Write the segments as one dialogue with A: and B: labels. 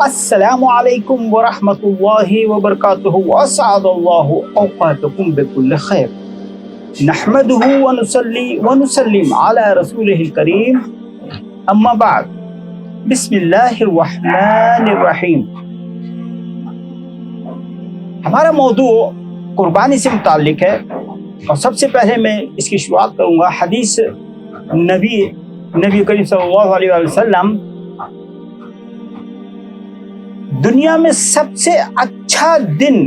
A: السلام علیکم ورحمۃ اللہ وبرکاتہ واسعد اللہ اوقاتکم بكل خیر نحمده ونصلي ونسلم على رسوله الكریم اما بعد بسم اللہ الرحمن الرحیم۔ ہمارا موضوع قربانی سے متعلق ہے اور سب سے پہلے میں اس کی شروعات کروں گا حدیث نبی کریم صلی اللہ علیہ وسلم دنیا میں سب سے اچھا دن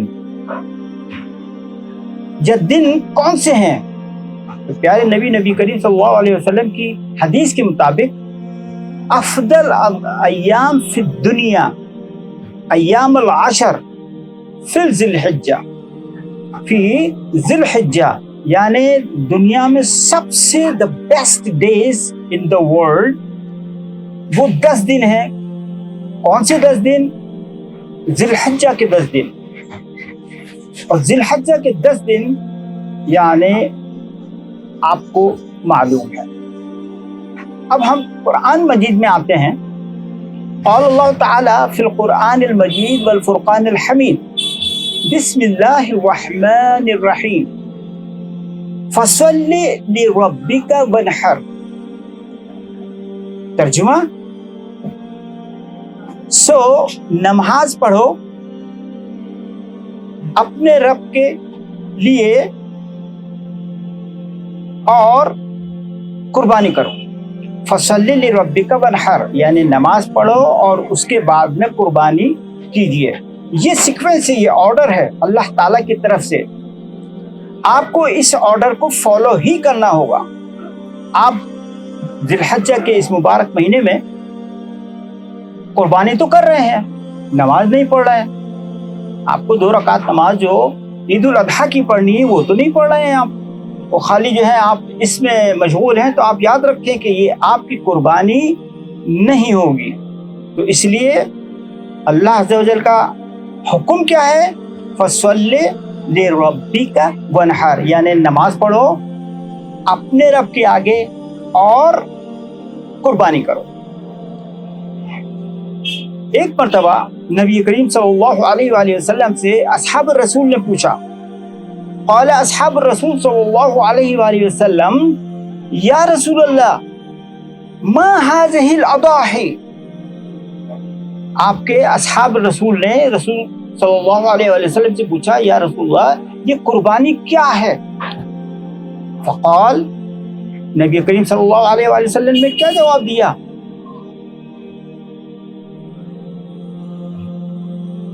A: یا دن کون سے ہیں؟ تو پیارے نبی کریم صلی اللہ علیہ وسلم کی حدیث کے مطابق افضل ایام فی الدنیا ایام العشر فی ذی الحجہ، یعنی دنیا میں سب سے the best days in the world وہ 10 دن ہیں۔ کون سے 10 دن؟ ذی الحجہ کے 10 دن، اور ذی الحجہ کے 10 دن یعنی آپ کو معلوم ہے۔ اب ہم قرآن مجید میں آتے ہیں۔ قال اللہ تعالی فی القرآن المجید والفرقان الحمید بسم اللہ الرحمن الرحیم فصل لربک وانحر۔ ترجمہ، نماز پڑھو اپنے رب کے لیے اور قربانی کرو۔ فصلی لربک وانحر یعنی نماز پڑھو اور اس کے بعد میں قربانی کیجئے۔ یہ سیکوینس ہے، یہ آرڈر ہے اللہ تعالیٰ کی طرف سے۔ آپ کو اس آرڈر کو فالو ہی کرنا ہوگا۔ آپ ذی الحجہ کے اس مبارک مہینے میں قربانی تو کر رہے ہیں، نماز نہیں پڑھ رہے ہیں۔ آپ کو 2 رکعت نماز جو عید الاضحیٰ کی پڑھنی ہے وہ تو نہیں پڑھ رہے ہیں آپ، وہ خالی جو ہے آپ اس میں مشغول ہیں۔ تو آپ یاد رکھیں کہ یہ آپ کی قربانی نہیں ہوگی۔ تو اس لیے اللہ عز و جل کا حکم کیا ہے؟ فَصَلِّ لِرَبِّكَ وَانْحَرْ یعنی نماز پڑھو اپنے رب کے آگے اور قربانی کرو۔ ایک مرتبہ نبی کریم صلی اللہ علیہ وآلہ وسلم سے اصحاب الرسول نے پوچھا، قال اصحاب الرسول صلی اللہ علیہ وآلہ وسلم یا رسول اللہ ما هذه الاضاحی۔ آپ کے اصحاب الرسول نے رسول صلی اللہ علیہ وآلہ وسلم سے پوچھا، یا رسول اللہ یہ قربانی کیا ہے؟ فقال نبی کریم صلی اللہ علیہ وآلہ وسلم نے کیا جواب دیا؟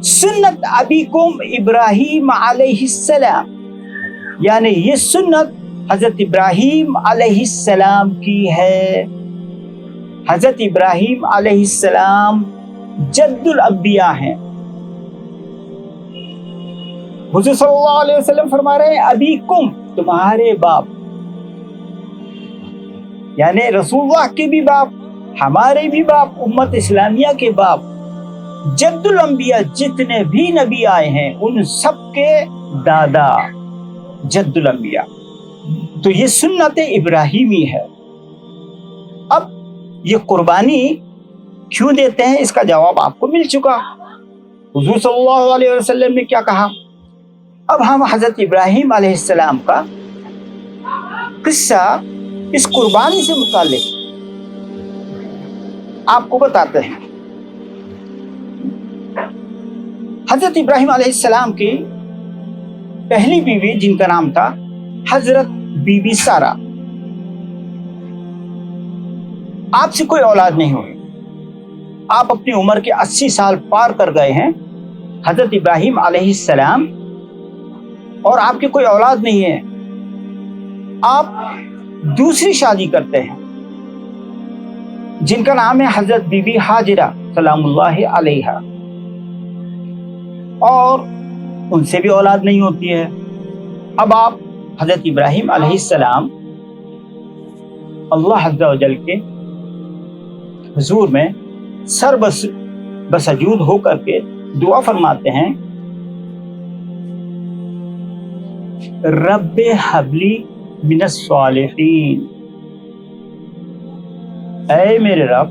A: سنت ابیکم ابراہیم علیہ السلام، یعنی یہ سنت حضرت ابراہیم علیہ السلام کی ہے۔ حضرت ابراہیم علیہ السلام جد الانبیاء ہیں۔ حضور صلی اللہ علیہ وسلم فرما رہے ہیں ابیکم تمہارے باپ، یعنی رسول اللہ کے بھی باپ، ہمارے بھی باپ، امت اسلامیہ کے باپ، جد الانبیاء جتنے بھی نبی آئے ہیں ان سب کے دادا جد الانبیاء۔ تو یہ سنت ابراہیمی ہے۔ اب یہ قربانی کیوں دیتے ہیں اس کا جواب آپ کو مل چکا۔ حضور صلی اللہ علیہ وسلم نے کیا کہا؟ اب ہم حضرت ابراہیم علیہ السلام کا قصہ اس قربانی سے متعلق آپ کو بتاتے ہیں۔ حضرت ابراہیم علیہ السلام کی پہلی بیوی جن کا نام تھا حضرت بی بی سارہ، آپ سے کوئی اولاد نہیں ہوئی۔ آپ اپنی عمر کے 80 سال پار کر گئے ہیں، حضرت ابراہیم علیہ السلام، اور آپ کی کوئی اولاد نہیں ہے۔ آپ دوسری شادی کرتے ہیں جن کا نام ہے حضرت بی بی ہاجرہ سلام اللہ علیہا، اور ان سے بھی اولاد نہیں ہوتی ہے۔ اب آپ حضرت ابراہیم علیہ السلام اللہ عز و جل کے حضور میں سر بسجود ہو کر کے دعا فرماتے ہیں، رب حبلی من الصالحین، اے میرے رب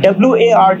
A: WARD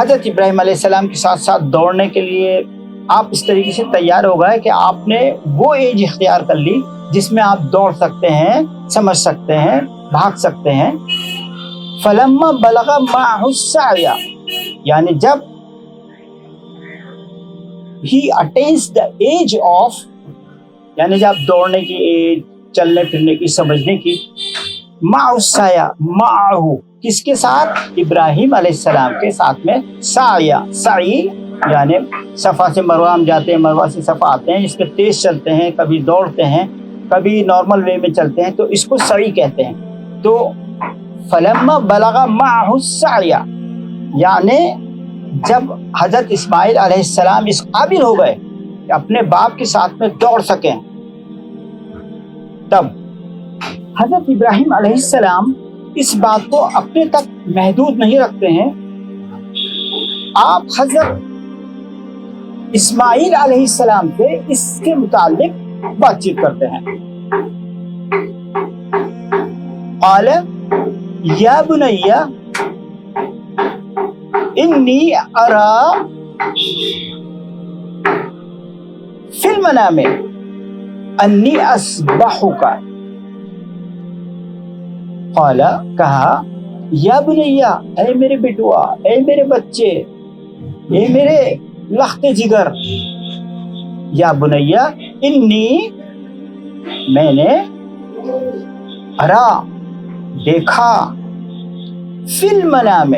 A: حضرت ابراہیم علیہ السلام کے ساتھ ساتھ دوڑنے کے لیے آپ اس طریقے سے تیار ہو گئے کہ آپ نے وہ ایج اختیار کر لی جس میں آپ دوڑ سکتے ہیں، سمجھ سکتے ہیں، بھاگ سکتے ہیں۔ فلما بلغ معه السعی، یعنی جب he attains the age of، یعنی جب دوڑنے کی ایج، چلنے پھرنے کی، سمجھنے کی، معه السعی، معه کس کے ساتھ؟ ابراہیم علیہ السلام کے ساتھ میں سعی یعنی صفا سے مروہ ہم جاتے ہیں، مروہ سے صفا آتے ہیں، اس کے تیز چلتے ہیں، کبھی دوڑتے ہیں، کبھی نارمل وے میں چلتے ہیں، تو اس کو سعی کہتے ہیں۔ تو فلما بلغ معه السعی، یعنی جب حضرت اسماعیل علیہ السلام اس قابل ہو گئے کہ اپنے باپ کے ساتھ میں دوڑ سکیں، تب حضرت ابراہیم علیہ السلام اس بات کو اپنے تک محدود نہیں رکھتے ہیں، آپ حضرت اسماعیل علیہ السلام سے اس کے متعلق بات چیت کرتے ہیں۔ قال یا بنی انی ارا فی المنام انی اذبحک، قال کہا یا بنی، اے میرے بیٹوا، اے میرے بچے، اے میرے لخت جگر، یا بنی انی، میں نے، ارا دیکھا، فی المنام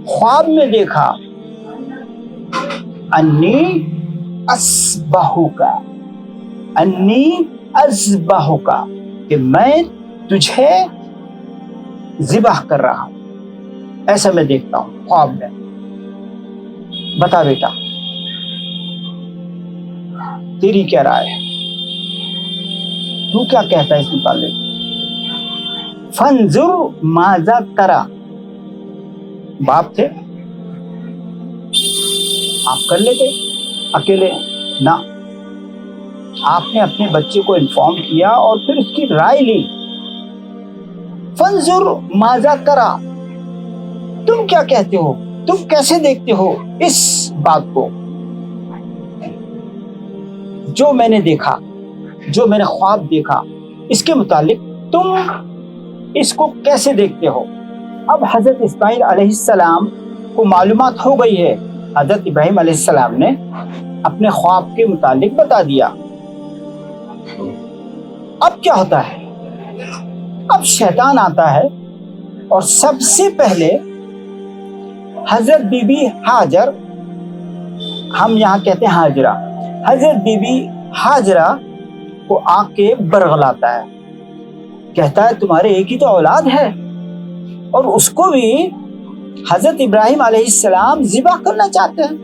A: خواب میں دیکھا، انی اذبحک، انی اذبحک، کہ میں تجھے ذبح کر رہا ہوں، ایسا میں دیکھتا ہوں خواب میں۔ بتا بیٹا تیری کیا رائے ہے، تو کیا کہتا ہے اس متعلق؟ فانظر ماذا ترى، باپ تھے، آپ کر لیتے اکیلے؟ نہ، آپ نے اپنے بچے کو انفارم کیا اور پھر اس کی رائے لی۔ فانظر ماذا ترى، تم کیا کہتے ہو، تم کیسے دیکھتے ہو اس بات کو، جو میں نے دیکھا، جو میں نے خواب دیکھا، اس کے متعلق تم اس کو کیسے دیکھتے ہو؟ اب حضرت اسماعیل علیہ السلام کو معلومات ہو گئی ہے، حضرت ابراہیم علیہ السلام نے اپنے خواب کے متعلق بتا دیا۔ اب کیا ہوتا ہے؟ اب شیطان آتا ہے اور سب سے پہلے حضرت بی بی ہاجر، ہم یہاں کہتے ہیں ہاجرہ، حضرت بی بی ہاجرہ کو آ کے برغلاتا ہے، کہتا ہے تمہارے ایک ہی تو اولاد ہے اور اس کو بھی حضرت ابراہیم علیہ السلام ذبح کرنا چاہتے ہیں،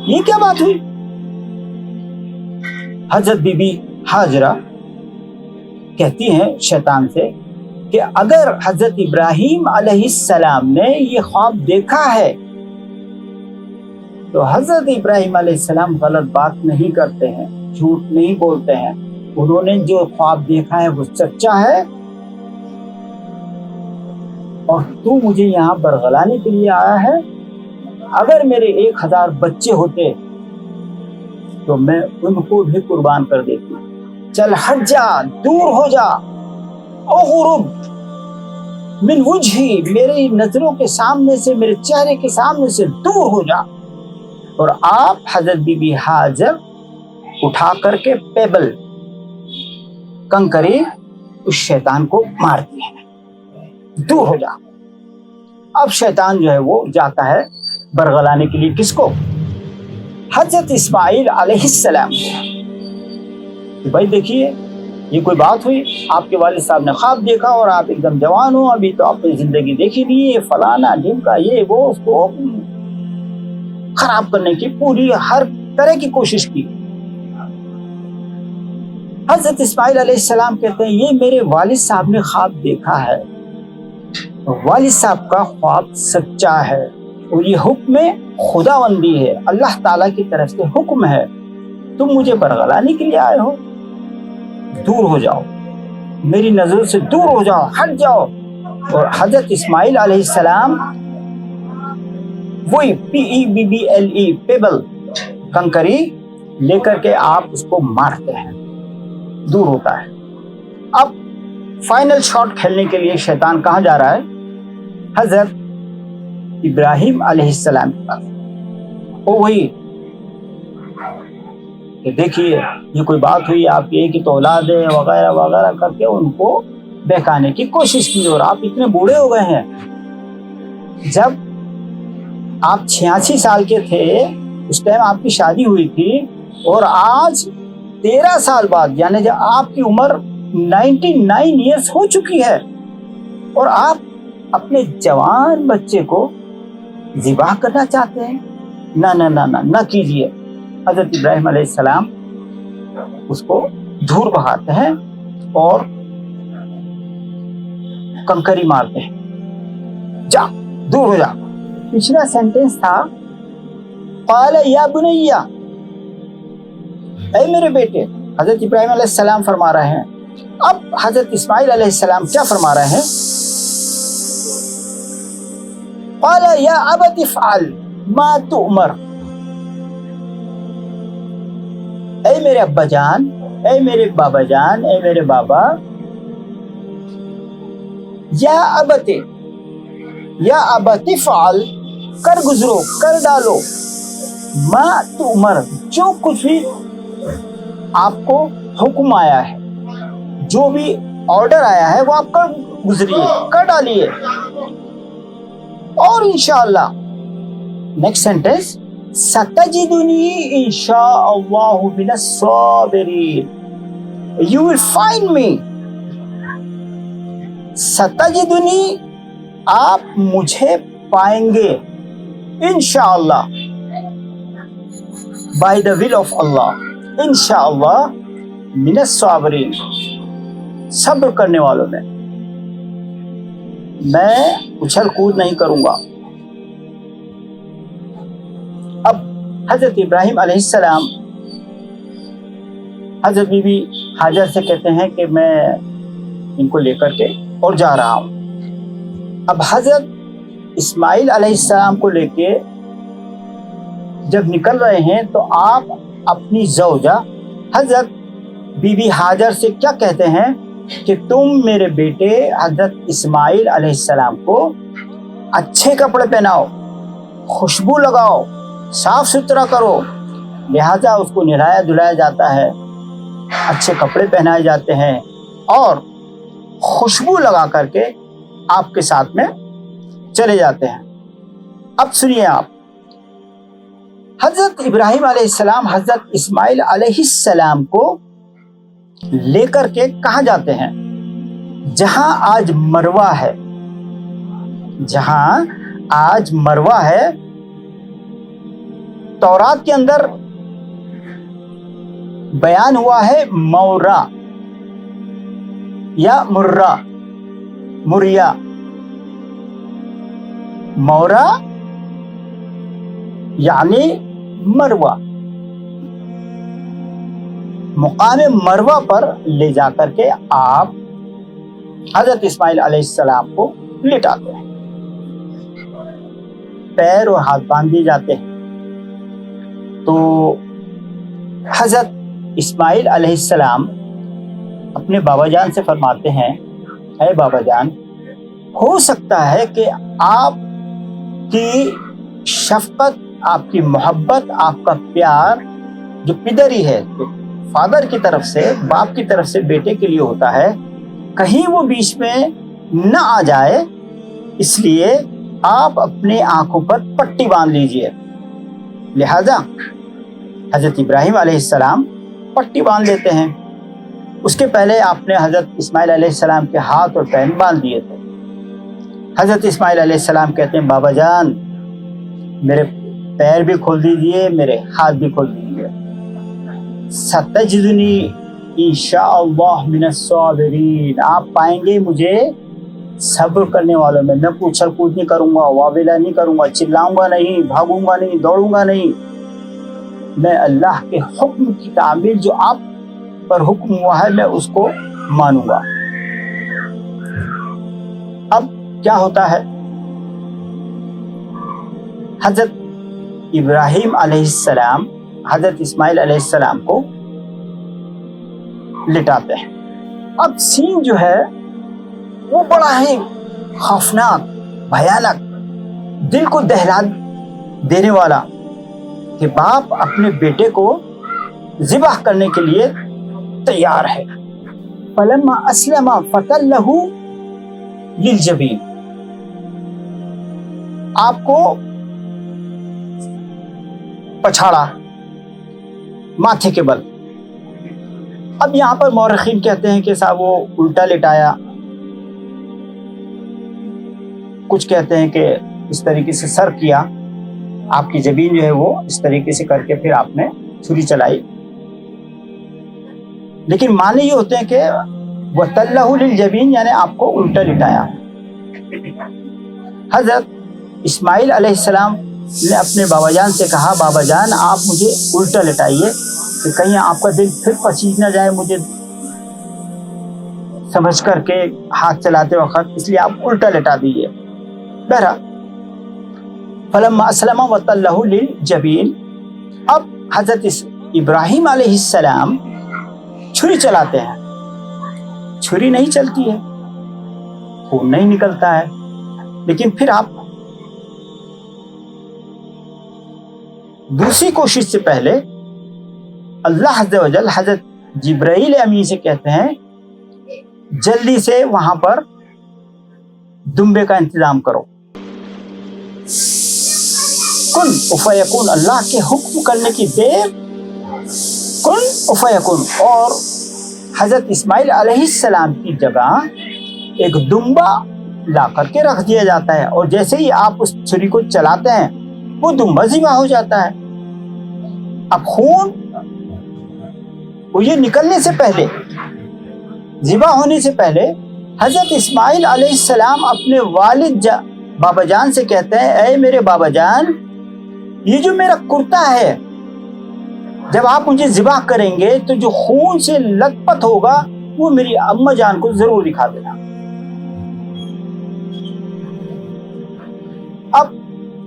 A: یہ کیا بات ہوئی؟ حضرت بی بی ہاجرہ کہتی ہیں شیطان سے کہ اگر حضرت ابراہیم علیہ السلام نے یہ خواب دیکھا ہے تو حضرت ابراہیم علیہ السلام غلط بات نہیں کرتے ہیں، جھوٹ نہیں بولتے ہیں، انہوں نے جو خواب دیکھا ہے وہ سچا ہے، اور تو مجھے یہاں برگلانے کے لیے آیا ہے۔ اگر میرے 1000 بچے ہوتے تو میں ان کو بھی قربان کر دیتی، چل ہٹ جا، دور ہو جا، اغرب من وجہی، میری نظروں کے سامنے سے، میرے چہرے کے سامنے سے دور ہو جا۔ اور آپ حضرت بی بی ہاجر اٹھا کر کے پیبل، کنکری، اس شیطان کو مارتی ہے، دور ہو جا۔ اب شیطان جو ہے وہ جاتا ہے برگلانے کے لیے، کس کو؟ حضرت اسماعیل علیہ السلام کو، کہ بھائی دیکھیے یہ کوئی بات ہوئی، آپ کے والد صاحب نے خواب دیکھا اور آپ ایک دم جوان ہو، ابھی تو آپ نے زندگی دیکھی نہیں ہے، فلانا ڈھمکا، یہ وہ، اس کو خراب کرنے کی پوری ہر طرح کی کوشش کی۔ حضرت اسماعیل علیہ السلام کہتے ہیں یہ میرے والد صاحب نے خواب دیکھا ہے، والد صاحب کا خواب سچا ہے، اور یہ حکم خداوندی ہے، اللہ تعالیٰ کی طرف سے حکم ہے، تم مجھے برگلانے کے لیے آئے ہو، دور ہو جاؤ، میری نظر سے دور ہو جاؤ، ہٹ جاؤ۔ اور حضرت اسماعیل علیہ السلام وہی PEBBLE پیبل کنکری لے کر کے آپ اس کو مارتے ہیں، دور ہوتا ہے۔ اب فائنل شاٹ کھیلنے کے لیے شیطان کہاں جا رہا ہے؟ حضرت ابراہیم علیہ السلام کے پاس۔ وہی کہ دیکھیے یہ کوئی بات ہوئی، آپ کی ایک ہی تو اولاد ہے وغیرہ وغیرہ کر کے ان کو بہکانے کی کوشش کی، اور آپ اتنے بوڑھے ہو گئے ہیں۔ جب آپ 86 سال کے تھے اس ٹائم آپ کی شادی ہوئی تھی، اور آج 13 سال بعد یعنی جب آپ کی عمر 99 ایئرس ہو چکی ہے، اور آپ اپنے جوان بچے کو ذبح کرنا چاہتے ہیں؟ نہ نہ نہ نہ نہ کیجیے۔ حضرت ابراہیم علیہ السلام اس کو دور بہاتے ہیں اور کنکری مارتے ہیں، جا دور ہو جا۔ پچھلا سینٹنس تھا قال یا بنی، اے میرے بیٹے، حضرت ابراہیم علیہ السلام فرما رہے ہیں۔ اب حضرت اسماعیل علیہ السلام کیا فرما رہے ہیں؟ قال یا ابت افعل ما تؤمر، اے میرے ابا جان، اے میرے بابا جان، اے میرے بابا، یا ابت افعل، کر گزرو، کر ڈالو، ما تؤمر، جو کچھ بھی آپ کو حکم آیا ہے، جو بھی آرڈر آیا ہے وہ آپ کر گزریے، کر ڈالیے۔ اور انشاءاللہ نیکسٹ سینٹنس ستجدنی انشاءاللہ من الصابرین، you will find me، ستجدنی آپ مجھے پائیں گے، انشاءاللہ by the will of Allah، انشاءاللہ من الصابرین، صبر کرنے والوں میں اچھل کود نہیں کروں گا۔ اب حضرت ابراہیم علیہ السلام حضرت بی بی ہاجر سے کہتے ہیں کہ میں ان کو لے کر کے اور جا رہا ہوں۔ اب حضرت اسماعیل علیہ السلام کو لے کے جب نکل رہے ہیں تو آپ اپنی زوجہ حضرت بی بی ہاجر سے کیا کہتے ہیں کہ تم میرے بیٹے حضرت اسماعیل علیہ السلام کو اچھے کپڑے پہناؤ، خوشبو لگاؤ، صاف ستھرا کرو، لہذا اس کو نہلایا دھلایا جاتا ہے، اچھے کپڑے پہنائے جاتے ہیں اور خوشبو لگا کر کے آپ کے ساتھ میں چلے جاتے ہیں۔ اب سنیے آپ، حضرت ابراہیم علیہ السلام حضرت اسماعیل علیہ السلام کو لے کر کے کہاں جاتے ہیں؟ جہاں آج مروہ ہے، جہاں آج مروہ ہے، تورات کے اندر بیان ہوا ہے مورا یا مرہ، مریا، مورا یعنی مروہ، مقام مروہ پر لے جا کر کے آپ حضرت اسماعیل علیہ السلام کو لٹاتے ہیں، پیر اور ہاتھ باندھ دیے جاتے ہیں۔ تو حضرت اسماعیل علیہ السلام اپنے بابا جان سے فرماتے ہیں، اے بابا جان، ہو سکتا ہے کہ آپ کی شفقت، آپ کی محبت، آپ کا پیار جو پدری ہے، جو فادر کی طرف سے، باپ کی طرف سے بیٹے کے لیے ہوتا ہے، کہیں وہ بیچ میں نہ آ جائے، اس لیے آپ اپنے آنکھوں پر پٹی باندھ لیجئے۔ لہذا حضرت ابراہیم علیہ السلام پٹی باندھ لیتے ہیں۔ اس کے پہلے آپ نے حضرت اسماعیل علیہ السلام کے ہاتھ اور پیر باندھ دیے تھے۔ حضرت اسماعیل علیہ السلام کہتے ہیں، بابا جان میرے پیر بھی کھول دیجئے، میرے ہاتھ بھی کھول دیجئے۔ ستجدنی انشاءاللہ من الصابرین، آپ پائیں گے مجھے صبر کرنے والوں میں۔ میں اچھل کود نہیں کروں گا، واویلا نہیں کروں گا، چلاؤں گا نہیں، بھاگوں گا نہیں، دوڑوں گا نہیں۔ میں اللہ کے حکم کی تعمیل جو آپ پر حکم ہوا ہے میں اس کو مانوں گا۔ اب کیا ہوتا ہے؟ حضرت ابراہیم علیہ السلام حضرت اسماعیل علیہ السلام کو لٹاتے ہیں. اب سین جو ہے وہ بڑا ہی خوفناک، بھیانک، دل کو دہلا دینے والا کہ باپ اپنے بیٹے کو ذبح کرنے کے لیے تیار ہے. فلما اسلم فتلہ للجبین، آپ کو پچھاڑا ماتھے کے بل. اب یہاں پر مورخین کہتے ہیں کہ صاحب وہ الٹا لٹایا، کچھ کہتے ہیں کہ اس طریقے سے سر کیا، آپ کی جبین جو ہے وہ اس طریقے سے کر کے پھر آپ نے چھری چلائی. لیکن معنی یہ ہوتے ہیں کہ وَتَلَّهُ لِلْجَبِينِ یعنی آپ کو الٹا لٹایا. حضرت اسماعیل علیہ السلام نے اپنے بابا جان سے کہا بابا جان آپ مجھے الٹا لٹائیے کہ کہیں آپ کا دل پھر پسیج نہ جائے مجھے سمجھ کر کے ہاتھ چلاتے وقت، اس لیے آپ الٹا لٹا دیجیے. بہرحال فلما اسلم وتلہ للجبین، اب حضرت ابراہیم علیہ السلام چھری چلاتے ہیں. چھری نہیں چلتی ہے، خون نہیں نکلتا ہے، لیکن پھر آپ دوسری کوشش سے پہلے اللہ عز و جل حضرت جبرائیل امین سے کہتے ہیں جلدی سے وہاں پر دمبے کا انتظام کرو. کن فیکون، اللہ کے حکم کرنے کی دیر کن فیکون. اور حضرت اسماعیل علیہ السلام کی جگہ ایک دمبا لا کر کے رکھ دیا جاتا ہے، اور جیسے ہی آپ اس چھری کو چلاتے ہیں وہ دمبا ذبح ہو جاتا ہے. اب خون وہ یہ نکلنے سے پہلے، ذبح ہونے سے پہلے حضرت اسماعیل علیہ السلام اپنے والد بابا جان سے کہتے ہیں اے میرے بابا جان، یہ جو میرا کرتا ہے جب آپ مجھے ذبح کریں گے تو جو خون سے لت پت ہوگا وہ میری اماں جان کو ضرور دکھا دینا. اب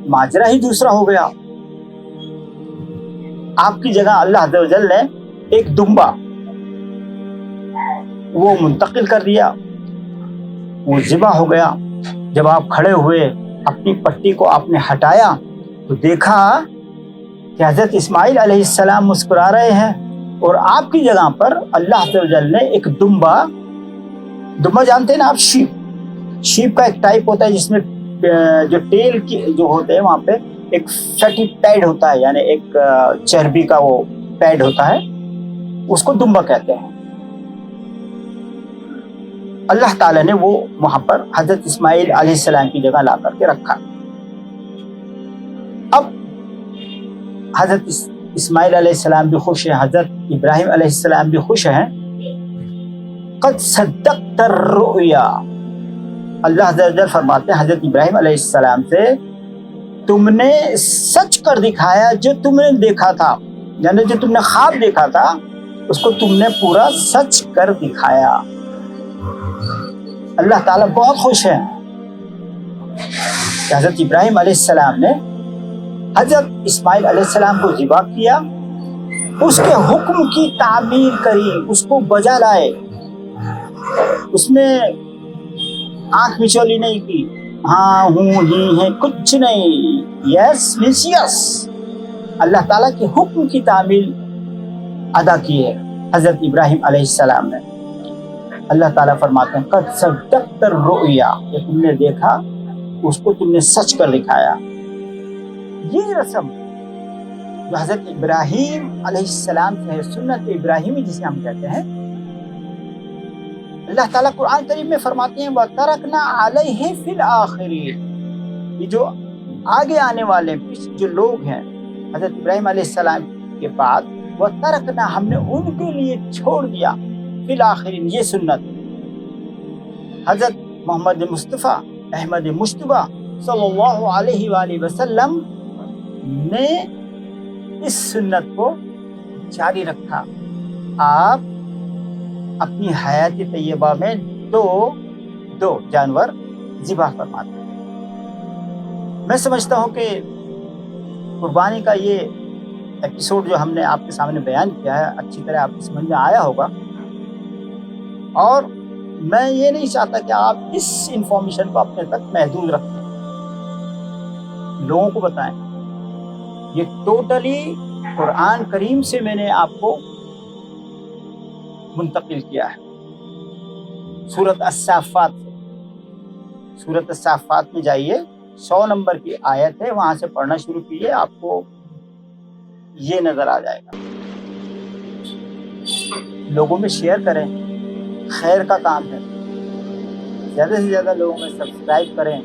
A: ماجرا ہی دوسرا ہو گیا. آپ کی جگہ اللہ عز و جل نے ایک دمبا وہ منتقل کر دیا، وہ ذبح ہو گیا. جب آپ کھڑے ہوئے اپنی پٹی کو آپ نے ہٹایا تو دیکھا کہ حضرت اسماعیل علیہ السلام مسکرا رہے ہیں، اور آپ کی جگہ پر اللہ عز و جل نے ایک دمبا جانتے ہیں نا آپ، شیپ کا ایک ٹائپ ہوتا ہے جس میں جو ٹیل کی جو ہوتے ہیں وہاں پہ ایک فیٹی پیڈ ہوتا ہے، یعنی ایک چربی کا وہ پیڈ ہوتا ہے، اس کو دمبا کہتے ہیں. اللہ تعالیٰ نے وہ وہاں پر حضرت اسماعیل علیہ السلام کی جگہ لا کر کے رکھا. اب حضرت اسماعیل علیہ السلام بھی خوش ہیں، حضرت ابراہیم علیہ السلام بھی خوش ہیں. قد صدقت الرؤیا، اللہ عز و جل فرماتے ہیں حضرت ابراہیم علیہ السلام سے تم نے سچ کر دکھایا جو تم نے دیکھا تھا، یعنی جو تم نے خواب دیکھا تھا اس کو تم نے پورا سچ کر دکھایا. اللہ تعالیٰ بہت خوش ہے کہ حضرت ابراہیم علیہ السلام نے حضرت اسماعیل علیہ السلام کو ذبح کیا، اس کے حکم کی تعمیل کری، اس کو بجا لائے، اس میں آنکھ مچولی نہیں کی، ہاں ہوں ہی ہے کچھ نہیں، یس مینس یس. اللہ تعالیٰ کے حکم کی تعمیل ادا کی ہے حضرت ابراہیم علیہ السلام نے. اللہ تعالیٰ فرماتے ہیں قد صدقت الرؤیا، کہ تم نے دیکھا اس کو تم نے سچ کر دکھایا. یہ رسم جو حضرت ابراہیم علیہ السلام سے ہے، سنت ابراہیمی جسے ہم کہتے ہیں، اللہ تعالیٰ قرآن کریم میں فرماتے ہیں وَتَرَكْنَا عَلَيْهِ فِي الْآخِرِينَ. یہ جو آگے آنے والے جو لوگ ہیں حضرت ابراہیم علیہ السلام کے بعد، وَتَرَكْنَا ہم نے ان کے لیے چھوڑ دیا فی الآخرین، یہ سنت. حضرت محمد مصطفیٰ احمد مجتبیٰ صلی اللہ علیہ وآلہ وسلم نے اس سنت کو جاری رکھا. آپ اپنی حیات طیبہ میں دو جانور ذبح فرماتے ہیں۔ میں سمجھتا ہوں کہ قربانی کا یہ ایپیسوڈ جو ہم نے آپ کے سامنے بیان کیا ہے اچھی طرح آپ کی سمجھ میں آیا ہوگا، اور میں یہ نہیں چاہتا کہ آپ اس انفارمیشن کو اپنے تک محدود رکھیں، لوگوں کو بتائیں۔ یہ ٹوٹلی قرآن کریم سے میں نے آپ کو منتقل کیا ہے، سورۃ الصافات سے۔ سورۃ الصافات میں جائیے، 100 نمبر کی آیت ہے، وہاں سے پڑھنا شروع کیجیے، آپ کو یہ نظر آ جائے گا۔ لوگوں میں شیئر کریں، خیر کا کام ہے، زیادہ سے زیادہ لوگوں میں سبسکرائب کریں،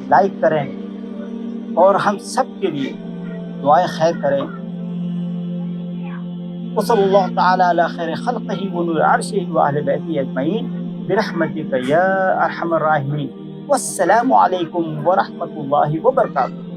A: لائک کریں، اور ہم سب کے لیے دعائیں خیر کریں۔ وصلی اللہ تعالی علی خیر خلقہ ونور عرشہ واہل بیتہ اجمعین برحمتک یا ارحم الراحمین۔ والسلام علیکم ورحمۃ اللہ وبرکاتہ۔